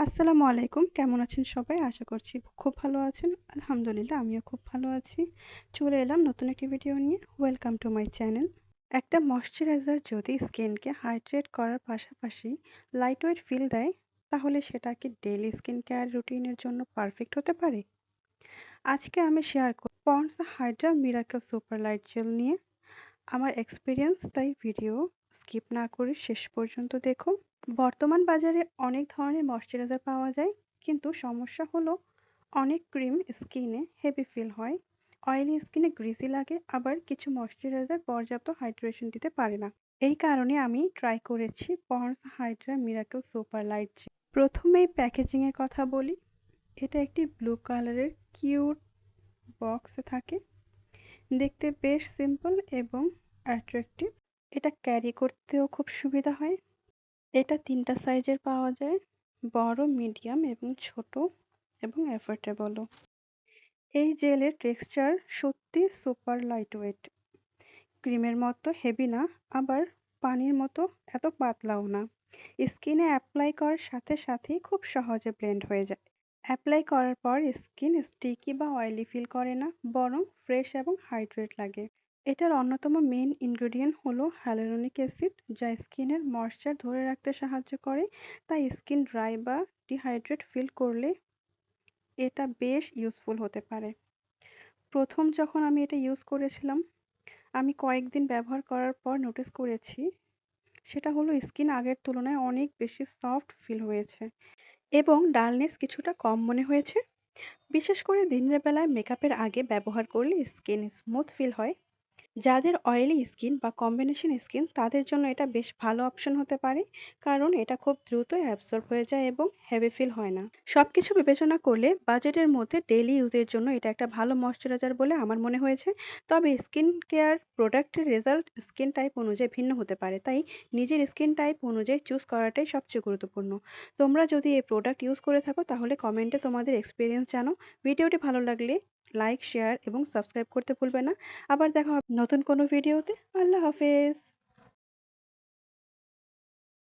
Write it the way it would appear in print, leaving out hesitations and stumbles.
আসসালামু আলাইকুম। কেমন আছেন সবাই? আশা করছি খুব ভালো আছেন। আলহামদুলিল্লাহ আমিও খুব ভালো আছি। চলে এলাম নতুন একটি ভিডিও নিয়ে। Welcome to my channel. একটা ময়েশ্চারাইজার যদি স্কিনকে হাইড্রেট করার পাশাপাশি লাইট ওয়েট ফিল দেয়, তাহলে সেটা কি ডেইলি স্কিন কেয়ার রুটিনের জন্য পারফেক্ট হতে পারে? আজকে আমি শেয়ার করব Pond's hydra miracle super light gel নিয়ে আমার এক্সপিরিয়েন্স, তাই ভিডিও স্কিপ না করে শেষ পর্যন্ত দেখুন। বর্তমান বাজারে অনেক ধরনের ময়শ্চারাইজার পাওয়া যায়, কিন্তু সমস্যা হলো অনেক ক্রিম স্কিনে হেভি ফিল হয়, অয়েলি স্কিনে গ্রিসি লাগে, আবার কিছু ময়শ্চারাইজার পর্যাপ্ত হাইড্রেশন দিতে পারে না। এই কারণে আমি ট্রাই করেছি Pond's hydra miracle super light. প্রথমেই প্যাকেজিংয়ের কথা বলি। এটা একটি ব্লু কালারের কিউট বক্সে থাকে, দেখতে বেশ সিম্পল এবং অ্যাট্রাকটিভ। এটা ক্যারি করতেও খুব সুবিধা হয়। এটা ৩টা সাইজের পাওয়া যায়, বড়, মিডিয়াম এবং ছোট, এবং অ্যাফোর্ডেবলও। এই জেলের টেক্সচার সত্যি সুপার লাইটওয়েট। ক্রিমের মতো হেভি না, আবার পানির মতো এত পাতলাও না। স্কিনে অ্যাপ্লাই করার সাথে সাথেই খুব সহজে ব্লেন্ড হয়ে যায়। অ্যাপ্লাই করার পর স্কিন স্টিকি বা অয়েলি ফিল করে না, বরং ফ্রেশ এবং হাইড্রেট লাগে। এটার অন্যতম মেইন ইনগ্রেডিয়েন্ট হলো হ্যালুরনিক অ্যাসিড, যা স্কিনের ময়েশ্চার ধরে রাখতে সাহায্য করে। তাই স্কিন ড্রাই বা ডিহাইড্রেট ফিল করলে এটা বেশ ইউজফুল হতে পারে। প্রথম যখন আমি এটা ইউজ করেছিলাম, আমি কয়েকদিন ব্যবহার করার পর নোটিস করেছি, সেটা হলো স্কিন আগের তুলনায় অনেক বেশি সফট ফিল হয়েছে এবং ডালনেস কিছুটা কম মনে হয়েছে। বিশেষ করে দিনের বেলায় মেকআপের আগে ব্যবহার করলে স্কিন স্মুথ ফিল হয়। যাদের অয়েলি স্কিন বা কম্বিনেশন স্কিন, তাদের জন্য এটা বেশ ভালো অপশন হতে পারে, কারণ এটা খুব দ্রুত অ্যাবসর্ব হয়ে যায় এবং হেভি ফিল হয় না। সব কিছু বিবেচনা করলে বাজেটের মধ্যে ডেইলি ইউজের জন্য এটা একটা ভালো ময়শ্চারাইজার বলে আমার মনে হয়েছে। তবে স্কিন কেয়ার প্রোডাক্টের রেজাল্ট স্কিন টাইপ অনুযায়ী ভিন্ন হতে পারে, তাই নিজের স্কিন টাইপ অনুযায়ী চুজ করাটাই সবচেয়ে গুরুত্বপূর্ণ। তোমরা যদি এই প্রোডাক্ট ইউজ করে থাকো, তাহলে কমেন্টে তোমাদের এক্সপিরিয়েন্স জানাও। ভিডিওটি ভালো লাগলে লাইক, শেয়ার এবং সাবস্ক্রাইব করতে ভুলবে না। আবার দেখা হবে নতুন কোনো ভিডিওতে। আল্লাহ হাফেজ।